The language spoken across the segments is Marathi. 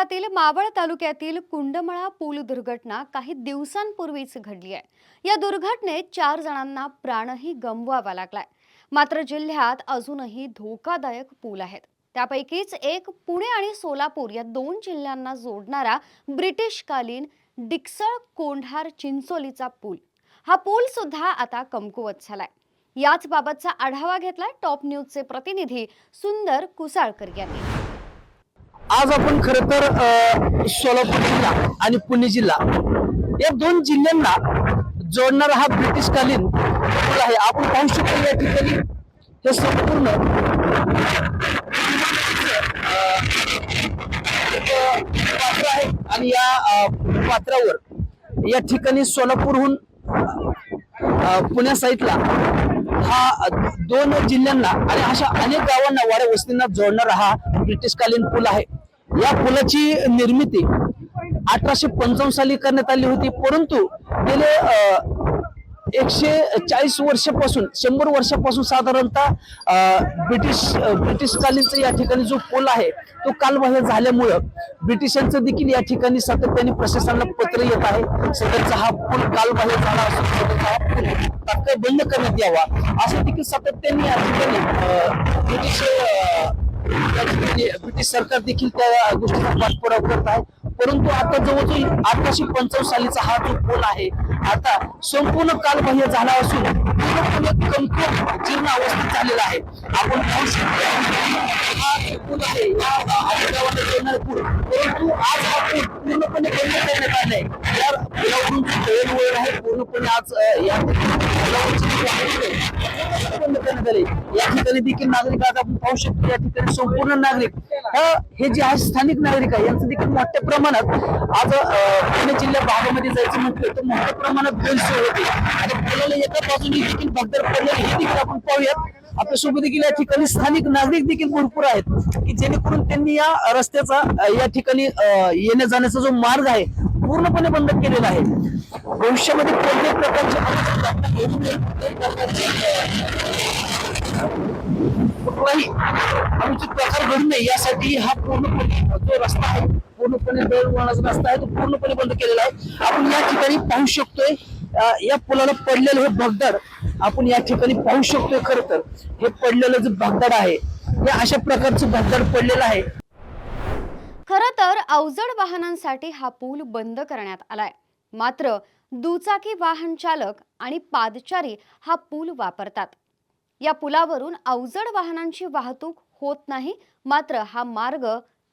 जिल्ह्यातील मावळ तालुक्यातील कुंडमळा पूल दुर्घटना काही दिवसांपूर्वीच घडली आहे। या दुर्घटनेत 4 जणांना प्राणही गमवावा लागलाय। मात्र जिल्ह्यात अजूनही धोकादायक पूल आहेत। त्यापैकीच एक पुणे आणि सोलापूर या 2 जिल्ह्यांना जोडणारा ब्रिटिशकालीन डिक्सळ कोंढार चिंचोलीचा पूल। हा पूल सुद्धा आता कमकुवत झालाय। याच बाबतचा आढावा घेतलाय टॉप न्यूजचे प्रतिनिधी सुंदर कुसाळकर यांनी। आज आपण खरं तर सोलापूर जिल्हा आणि पुणे जिल्हा या 2 जिल्ह्यांना जोडणारा हा ब्रिटिशकालीन पूल आहे। आपण पाहू शकतो या ठिकाणी हे संपूर्ण पात्र आहे आणि या पात्रावर या ठिकाणी सोलापूरहून पुण्या साईडला हा 2 जिल्ह्यांना आणि अशा अनेक गावांना वाड्या वस्तींना जोडणारा हा ब्रिटिशकालीन पूल आहे। या पुलाची निर्मिती 1855 साली करण्यात आली होती, परंतु गेले 140 वर्षापासून 100 वर्षापासून साधारणतः ब्रिटिशकालीनचा या ठिकाणी जो पूल आहे तो कालबाह्य झाल्यामुळे ब्रिटिशांचं देखील या ठिकाणी सातत्याने प्रशासनाला पत्र येत आहे। सध्याचा हा पूल कालबाह्य झाला असून सध्याचा हा पूल तात्काळ बंद करण्यात यावा असं देखील सातत्याने या ठिकाणी ब्रिटिश सरकार देखील त्या गोष्टीचा पाठपुरावा करत आहे। परंतु आता जवळजवळ 1855 सालीचा हा जो पूल आहे आता संपूर्ण कालबाह्य झाला असून पूर्णपणे कमकुवत जीर्ण अवस्थेत झालेला आहे। आपण पाहू शकतो हा पूल आहे या गावाला जोडणारा पूल, परंतु आज हा पूल पूर्णपणे बंद करण्यात आलाय। या पुलावरून दळणवळण आहे पूर्णपणे आज या बंद करण्यात आले। या ठिकाणी देखील नागरिक आज आपण पाहू शकतो या ठिकाणी संपूर्ण नागरिक हे जे आहे स्थानिक नागरिक आहे यांचं देखील मोठ्या प्रमाणात आज पुणे जिल्हा भागामध्ये जायचं म्हटलं तर मोठ्या प्रमाणात गैरसोय होते आणि पुलाला एका बाजूने देखील भगदाड पडलेले हे देखील आपण पाहूयात। आपल्यासोबत देखील या ठिकाणी स्थानिक नागरिक देखील भरपूर आहेत की जेणेकरून त्यांनी या रस्त्याचा या ठिकाणी येण्या जाण्याचा जो मार्ग आहे पूर्णपणे बंद केलेला आहे। भविष्यामध्ये कोणत्याही कुठलाही अनुचित प्रकार घडू नये यासाठी हा पूर्णपणे जो रस्ता आहे पूर्णपणे दळणवळणाचा रस्ता आहे तो पूर्णपणे बंद केलेला आहे। आपण या ठिकाणी पाहू शकतोय या पुलाला पडलेलं हे भगदाड आपण या ठिकाणी पाहू शकतोय। खरं तर हे पडलेलं जे भगदाड आहे हे अशा प्रकारचं भगदाड पडलेलं आहे। खरं तर अवजड वाहनांसाठी हा पूल बंद करण्यात आलाय। मात्र दुचाकी वाहन चालक आणि पादचारी हा पूल वापरतात। या पुलावरून अवजड वाहनांची वाहतूक होत नाही, मात्र हा मार्ग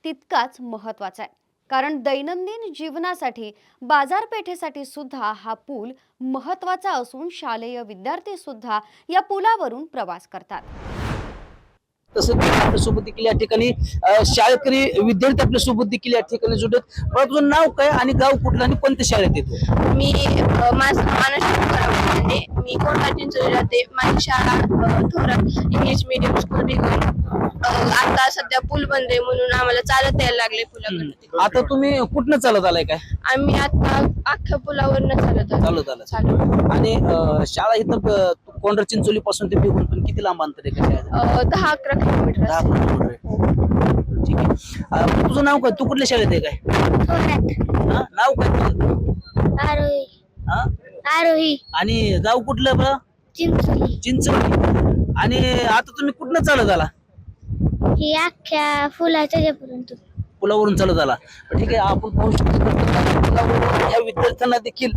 तितकाच महत्त्वाचा आहे, कारण दैनंदिन जीवनासाठी बाजारपेठेसाठी सुद्धा हा पूल महत्त्वाचा असून शालेय विद्यार्थी सुद्धा या पुलावरून प्रवास करतात। तसंच आपल्यासोबत देखील या ठिकाणी शाळकरी विद्यार्थी आपल्यासोबत देखील या ठिकाणी जुडत। तुझं नाव काय आणि गाव कुठलं आणि कोणत्या शाळेत येतो? मी माझं म्हणजे मी कोंढार चिंचोली राहते। माझी शाळा थोरात इंग्लिश मीडियम स्कूल बिघून आता सध्या पूल बंद आहे म्हणून आम्हाला चालत यायला लागले पुलाकडे। आता तुम्ही कुठनं चालत आलाय काय? आम्ही आता अख्ख्या पुलावरनं चालत आलो आणि शाळा इथं कोंढार चिंचोली पासून ते बिघून पण किती लांब अंतर आहे? 10-11 किलोमीटर। 10 किलोमीटर। ठीक आहे। तुझं नाव काय? तू कुठल्या शाळेत आहे काय? नाव काय तुझं? आरोही। आरोही। आणि गाव कुठलं बरं? चिंचोली। चिंचोली। आणि आता तुम्ही कुठनं चालत आला? ही अख्ख्या फुलाच्या पर्यंत पुलावरून चालत आला। ठीक आहे। आपण पाहू शकतो या विद्यार्थ्यांना देखील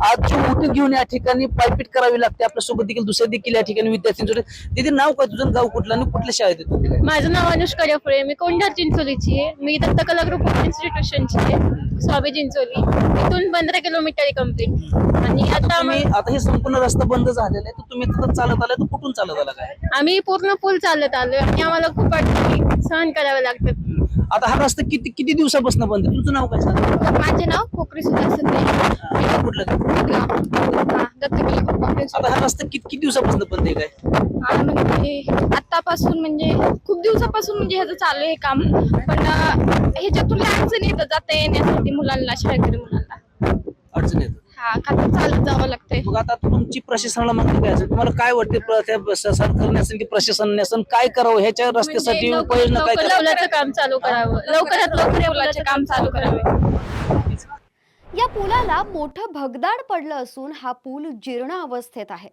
आज जो मोठी घेऊन या ठिकाणी पायपीट करावी लागते। आपल्यासोबत देखील दुसरे देखील या ठिकाणी विद्यार्थ्यांचे दीदी नाव काय तुझं? गाव कुठलं आणि कुठल्या शाळेत येतो? माझं नाव अनुष्का जफळे। मी कोंढार चिंचोलीची आहे। मी दत्तकला ग्रुप ऑफ इन्स्टिट्यूशनची आहे, स्वामी चिंचोली। इथून 15 किलोमीटर आहे कंप्लीट। आणि आता हे संपूर्ण रस्ता बंद झालेला आहे तर तुम्ही तिथं चालत आलाय तर कुठून चालत आला काय? आम्ही पूर्ण पूल चालत आलोय आणि आम्हाला खूप अडचणी सहन करावे लागतात। आता हा रस्ता किती दिवसापासून बंद आहे? तुझं नाव काय सांग? माझे नाव कोकरी सुद्धा संदेश। कुठलं? दत्तकला ग्रुप ऑफ आता हा रस्ता किती दिवसापासून बंद आहे काय? म्हणजे आतापासून म्हणजे खूप दिवसापासून म्हणजे ह्याचं चालू आहे काम, पण ह्याच्यातून अडचण येतं जाता येण्यासाठी मुलांना, शाळकरी मुलांना अडचण येत। हा खाली चालत जावं लागतंय. मग आता तुमची प्रशासनाला मागणी काय असेल? तुम्हाला काय वाटते त्या सरकारने असेल की प्रशासनाने असेल काय करावं ह्याच्या रस्त्यासाठी म्हणजे उपाययोजना काय करावं? लवकरात काम चालू करावं, लवकरात लवकर या पुलाचे काम चालू करावे. या पुलाला मोठं भगदाड पडलं असून हा पूल जीर्ण अवस्थेत आहे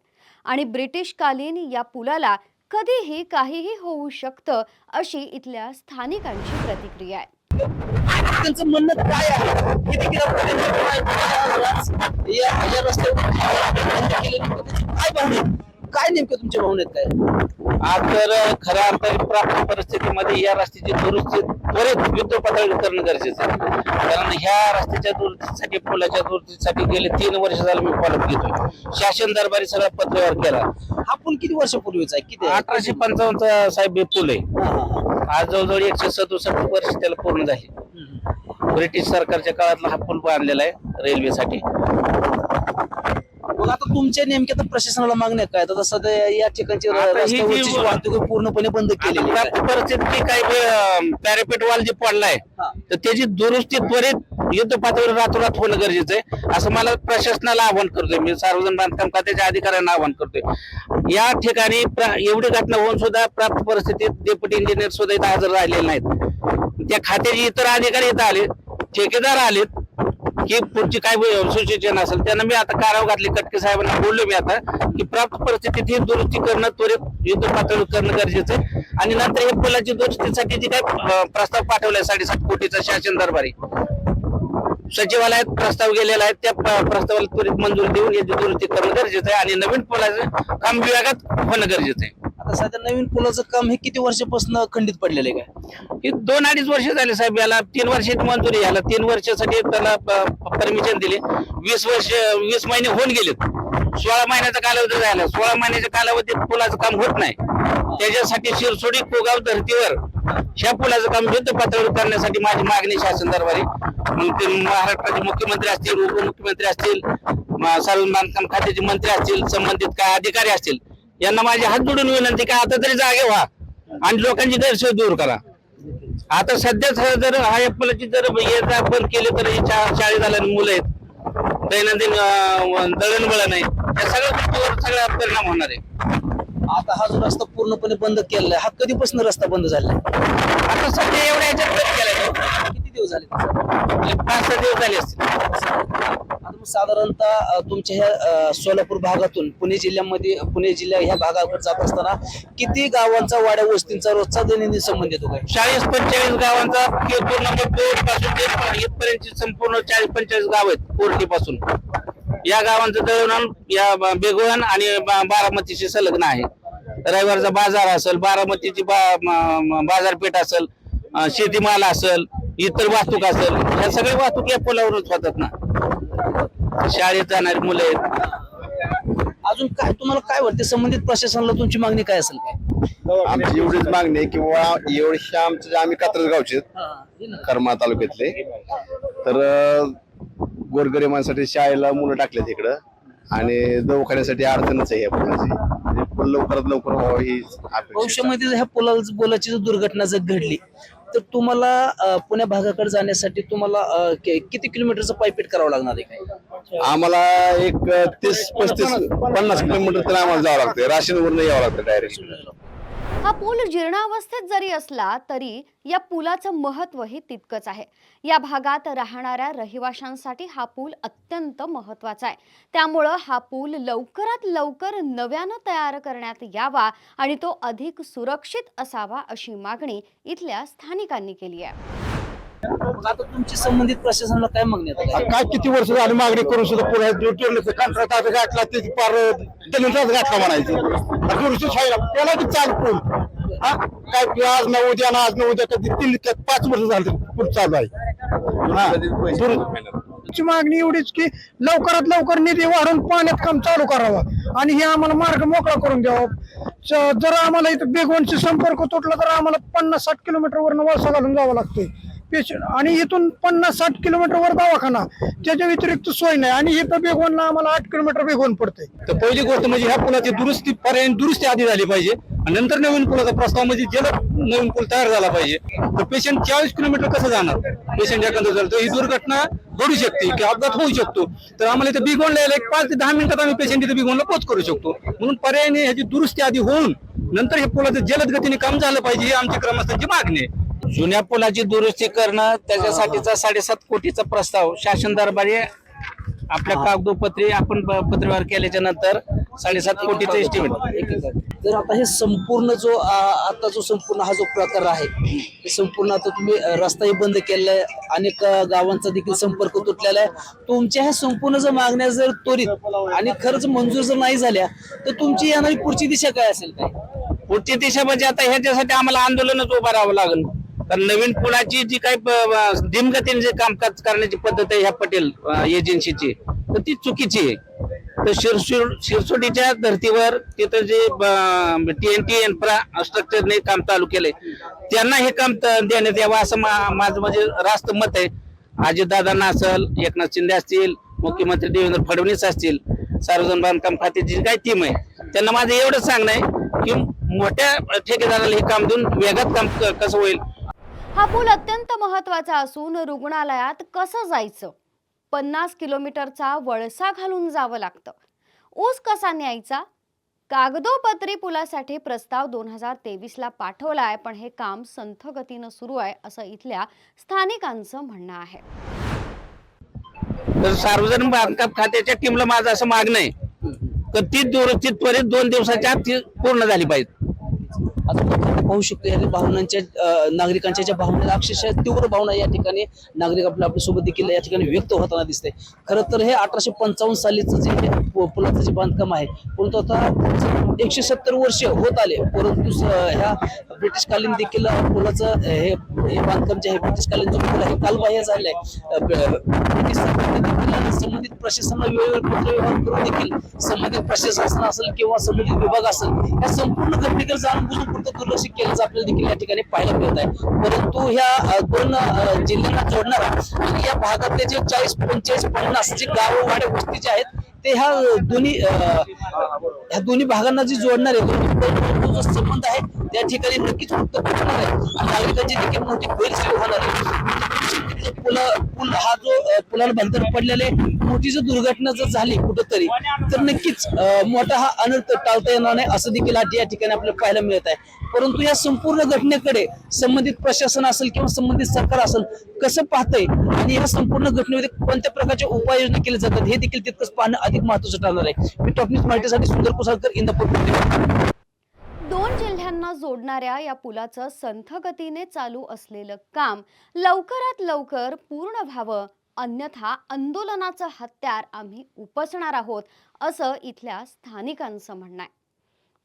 आणि ब्रिटिशकालीन या पुलाला कधीही काहीही होऊ शकतं अशी इथल्या स्थानिकांची प्रतिक्रिया आहे. त्यांचं म्हणणं काय आहे हे देखील आपण या रस्त्यावर काय भावना काय नेमकं तुमच्या भावनेत काय? आज तर खऱ्या अर्थाने प्राप्त परिस्थितीमध्ये या रस्त्याची दुरुस्ती त्वरित युद्ध पातळीवर करणं गरजेचं आहे. कारण ह्या रस्त्याच्या दुरुस्तीसाठी पुलाच्या दुरुस्तीसाठी गेले 3 वर्ष झालं मी फॉलोअप घेतोय. शासन दरबारी सगळा पत्रव्यवहार केला. हा पूल किती वर्षापूर्वीचा आहे? किती 1855 चा साहेब हे पूल आहे. आज जवळजवळ 167 वर्ष त्याला पूर्ण झाली. ब्रिटिश सरकारच्या काळातला हा पूल बांधलेला आहे रेल्वेसाठी. मग आता तुमच्या नेमक्या तर प्रशासनाला मागण्या काय आता सध्या या ठिकाणची आता ही जी रस्त्यावरची वाहतूक पूर्णपणे बंद केलेली आहे. प्राप्त परिस्थिती काही पॅरापेट वाल जे पडलाय हा. तर त्याची दुरुस्ती त्वरित युद्ध पातळीवर रातोरात होणं गरजेचं आहे असं मला प्रशासनाला आवाहन करतोय. मी सार्वजनिक बांधकाम खात्याच्या अधिकाऱ्यांना आवाहन करतोय. या ठिकाणी एवढी घटना होऊन सुद्धा प्राप्त परिस्थितीत डेप्युटी इंजिनियर सुद्धा इथं हजर राहिलेले नाहीत. त्या खात्याचे इतर अधिकारी इथं आले, ठेकेदार आलेत की पुढची काय सूचना असेल त्यांना मी आता काराव घातली. कटके साहेबांना बोललो मी आता की प्राप्त परिस्थितीत ही दुरुस्ती करणं त्वरित युद्ध पातळीवर करणं गरजेचं आहे आणि नंतर हे पुलाची दुरुस्तीसाठी जे काय प्रस्ताव पाठवलाय 7.5 कोटीचा शासन दरबारी सचिवालयात प्रस्ताव गेलेला आहे त्या प्रस्तावाला त्वरित मंजुरी देऊन याची दुरुस्ती करणं गरजेचं आहे आणि नवीन पुलाचं काम विभागात होणं गरजेचं आहे. आता सध्या नवीन पुलाचं काम हे किती वर्षापासून खंडित पडलेलं आहे काय? हे 2-2.5 वर्ष झाले साहेब. याला 3 वर्षाची मंजुरी, याला 3 वर्षासाठी त्याला परमिशन दिली. 20 महिने होऊन गेलेत. 16 महिन्याचा कालावधी झाला. 16 महिन्याच्या कालावधीत पुलाचं काम होत नाही. त्याच्यासाठी शिरसोडी कोगाव धर्तीवर ह्या पुलाचं काम युद्ध पातळीवर करण्यासाठी माझी मागणी शासन दरबारी. मग ते महाराष्ट्राचे मुख्यमंत्री असतील, उपमुख्यमंत्री असतील, सार्वजनिक बांधकाम खात्याचे मंत्री असतील, संबंधित काय अधिकारी असतील यांना माझी हात जोडून विनंती काय आता तरी जागे व्हा आणि लोकांची गैरसोय दूर करा. आता सध्याच जर हा या पुलाची जर येता बंद केली तर शाळेत आलेली मुलं आहेत, दैनंदिन दळणवळण नाही, या सगळ्या गोष्टीवर सगळा परिणाम होणार आहे. आता हा जो रस्ता पूर्णपणे बंद केलेला आहे हा कधीपासून रस्ता बंद झाला? आता सध्या एवढ्या ह्याच्यात बंद केलाय. किती दिवस झाले? 5-6 दिवस झाले असतील. आता मग साधारणतः तुमच्या ह्या सोलापूर भागातून पुणे जिल्ह्या ह्या भागाकडे जात असताना किती गावांचा वाड्या वस्तींचा रोजचा दैनंदिन संबंध येतो काय? 40-45 गावांचा केतपूर नंबर 2 पासून ते इथपर्यंत संपूर्ण 40-45 गाव आहेत कोर्टी पासून. या गावांचं दळणवळण या बेगवण आणि बारामतीशी संलग्न आहे. रविवारचा बाजार असेल, बारामतीची बाजारपेठ असेल, शेतीमाल असेल, इतर वाहतूक असेल, ह्या सगळ्या वाहतूक या पुलावरच होतात ना. शाळेत जाणारी मुलं आहेत. अजून काय तुम्हाला काय वाटते संबंधित प्रशासनाला तुमची मागणी काय असेल काय? आमची एवढीच मागणी आहे किंवा एवढी आम्ही कात्रज गावचे करमाळा तालुक्यातले तर गोरगरिबांसाठी शाळेला मुलं टाकलेत इकडं आणि दवाखान्यासाठी अडचणच आहे या पुलाची. म्हणजे पूल लवकरात लवकर व्हावं ही अपेक्षा आहे. भविष्यामध्ये ह्या पुलाची जर दुर्घटना जर घडली तर तुम्हाला पुण्या भागाकडे जाण्यासाठी तुम्हाला किती किलोमीटरचं पायपीट करावं लागणार आहे काय? आम्हाला एक 30-35-50 किलोमीटर तर आम्हाला जावं लागतं. राशीनवरून यावं लागतं डायरेक्ट. हा पूल जीर्णावस्थेत जरी असला तरी या पुलाचं महत्त्वही तितकंच आहे. या भागात राहणाऱ्या रहिवाशांसाठी हा पूल अत्यंत महत्त्वाचा आहे. त्यामुळं हा पूल लवकरात लवकर नव्यानं तयार करण्यात यावा आणि तो अधिक सुरक्षित असावा अशी मागणी इथल्या स्थानिकांनी केली आहे. मग आता तुमची संबंधित प्रशासनाला काय मागणी आहे आता? काय किती वर्ष झाली मागणी करून सुद्धा पुन्हा कंत्राट गाठला ते पार दलिताच गाठला म्हणायचं त्याला की चाल पूल काय आज ना उद्या ना आज ना उद्या कधी 3-5 वर्ष झाली पूल चालू आहे. ची मागणी एवढीच की लवकरात लवकर निधी वाढून पाण्यात काम चालू करावं आणि हे आम्हाला मार्ग मोकळा करून द्यावा. जर आम्हाला इथं बेगवणशी संपर्क तुटला तर आम्हाला 50-60 किलोमीटर वरनं वळसा घालून जावं लागतंय. पेशंट आणि इथून 50-60 किलोमीटरवर दवाखाना, त्याच्या व्यतिरिक्त सोय नाही. आणि इथं बेगवनला आम्हाला 8 किलोमीटर बेगवून पडते. तर पहिली गोष्ट म्हणजे ह्या पुलाची दुरुस्ती आधी झाली पाहिजे आणि नंतर नवीन पुलाचा प्रस्ताव म्हणजे जलद नवीन पूल तयार झाला पाहिजे. तर पेशंट 40 किलोमीटर कसं जाणार? पेशंट एखादं झालं तर ही दुर्घटना घडू शकते की अपघात होऊ शकतो. तर आम्हाला इथं बिगोनला यायला 5 ते 10 मिनिटात आम्ही पेशंट इथं बिगोनला पोच करू शकतो. म्हणून पर्यायाने ह्याची दुरुस्ती आधी होऊन नंतर हे पुलाचं जलद गतीने काम झालं पाहिजे ही आमची ग्रामस्थांची मागणी आहे. जुन्या पुलाची दुरुस्ती करणं त्याच्यासाठीचा 7.5 कोटीचा प्रस्ताव शासन दरबारी आपल्या कागदोपत्री आपण पत्रव्यवहार केल्याच्या नंतर 7.5 कोटीचं एस्टिमेट. तर आता हे संपूर्ण जो आता जो संपूर्ण हा जो प्रकार आहे, हे संपूर्ण आता तुम्ही रस्ताही बंद केलेला आहे, अनेक गावांचा देखील संपर्क तुटलेला आहे. तुमच्या ह्या संपूर्ण जर मागण्या जर त्वरित आणि खरंच मंजूर जर नाही झाल्या तर तुमची येणारी पुढची दिशा काय असेल? काय पुढची दिशा म्हणजे आता ह्याच्यासाठी आम्हाला आंदोलनच उभं राहावं लागेल. तर नवीन पुलाची जी काही धीमगतीने जे कामकाज करण्याची पद्धत आहे ह्या पटेल एजन्सीची, तर ती चुकीची आहे. तर शिरसोटीच्या धर्तीवर तिथं जे TNT इन्फ्रास्ट्रक्चरने काम चालू केलंय त्यांना हे काम देण्यात यावं असं माझं म्हणजे रास्त मत आहे. अजितदादांना असेल, एकनाथ शिंदे असतील, मुख्यमंत्री देवेंद्र फडणवीस असतील, सार्वजनिक बांधकाम खात्याची जी काही टीम आहे त्यांना माझं एवढंच सांगणं आहे की मोठ्या ठेकेदाराला हे काम देऊन वेगात काम कसं होईल. हा पूल अत्यंत महत्वाचा असून रुग्णालयात कसं जायचं, 50 किलोमीटरचा वळसा घालून जावं लागतं. ऊस कसा न्यायचा? कागदोपत्री पुलासाठी प्रस्ताव 2023ला पाठवलाय, पण हे काम संथ गतीनं सुरू आहे असं इथल्या स्थानिकांचं म्हणणं आहे. तर सार्वजनिक बांधकाम खात्याच्या टीमला माझं असं मागणं आहे तर ती दुरुस्ती त्वरित 2 दिवसाच्या आत ती पूर्ण झाली पाहिजे. आता आपण पाहू शकतो या भावनांच्या नागरिकांच्या ज्या भावना, अक्षरशः तीव्र भावना या ठिकाणी नागरिक आपल्या सोबत देखील या ठिकाणी व्यक्त होताना दिसते. खरं तर हे 1855 सालीचं जे पुलाचं जे बांधकाम आहे, परंतु आता 170 वर्ष होत आले, परंतु ह्या ब्रिटिशकालीन देखील पुलाचं हे बांधकाम जे आहे, ब्रिटिशकालीन जो पूल आहे कालबाह्य झालेलं आहे. ब्रिटिश सरकारने देखील संबंधित प्रशासनाला वेळोवेळी पत्रव्यवहार करून देखील संबंधित प्रशासन असेल किंवा संबंधित विभाग असेल या संपूर्ण घटनेकडे जाणून बुजून दुर्लक्ष केल्याचं आपल्याला देखील या ठिकाणी पाहायला मिळत आहे. परंतु ह्या 2 जिल्ह्यांना जोडणारा आणि या भागातले जे 40, 45, 50 जे गाव वाडे वस्ती जे आहेत ते ह्या दोन्ही भागांना जे जोडणार आहे जो संबंध आहे त्या ठिकाणी नक्कीच मुक्त होणार आहे आणि नागरिकांची देखील मोठी गैरसोय होणार आहे. पूल हा जो पुलाला बंधन पडलेले मोठी जर दुर्घटना जर झाली कुठंतरी तर नक्कीच मोठा हा अनर्थ टाळता येणार नाही असं देखील या ठिकाणी आपल्याला पाहायला मिळत आहे. परंतु या संपूर्ण घटनेकडे संबंधित प्रशासन असेल किंवा संबंधित सरकार असेल कसं पाहतंय आणि या संपूर्ण घटनेमध्ये कोणत्या प्रकारच्या उपाययोजना केल्या जातात हे देखील तितकंच पाहणं अधिक महत्त्वाचं ठरणार आहे. मी टॉप न्यूज मराठीसाठी सुंदर कुसाळकर, इंदापूर. 2 जिल्ह्यांना जोडणाऱ्या या पुलाचं संथ गतीने चालू असलेलं काम लवकरात लवकर पूर्ण व्हावं, अन्यथा आंदोलनाचं हत्यार आम्ही उपसणार आहोत असं इथल्या स्थानिकांचं म्हणणं आहे.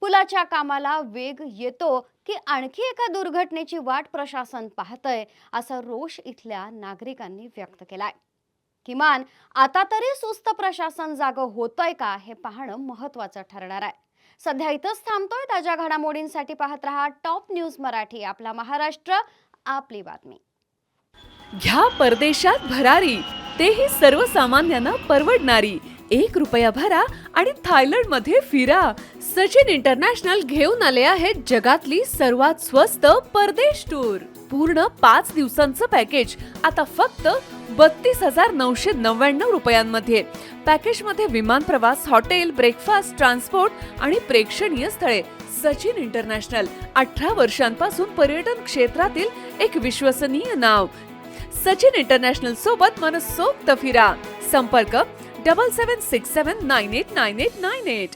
पुलाच्या कामाला वेग येतो की आणखी एका दुर्घटनेची वाट प्रशासन पाहतंय असा रोष इथल्या नागरिकांनी व्यक्त केलाय. किमान आता तरी सुस्त प्रशासन जागं होतंय का हे पाहणं महत्त्वाचं ठरणार आहे. सध्या इथंच थांबतोय. ताज्या घडामोडींसाठी पाहत रहा टॉप न्यूज मराठी. आपला महाराष्ट्र, आपली बातमी. घ्या परदेशात भरारी, तेही सर्वसामान्यांना परवडणारी. 1 रुपया भरा आणि थायलंड मध्ये फिरा. सचिन इंटरनॅशनल घेऊन आले आहेत जगातली सर्वात स्वस्त परदेश टूर. पूर्ण 5 दिवसांचं पॅकेज आता फक्त 32,999 रुपयांमध्ये. पॅकेजमध्ये विमान प्रवास, हॉटेल, ब्रेकफास्ट, ट्रान्सपोर्ट आणि प्रेक्षणीय स्थळे. सचिन इंटरनॅशनल 18 वर्षांपासून पर्यटन क्षेत्रातील एक विश्वसनीय नाव. सचिन इंटरनॅशनल सोबत मनसोक्त फिरा. संपर्क 7767989898.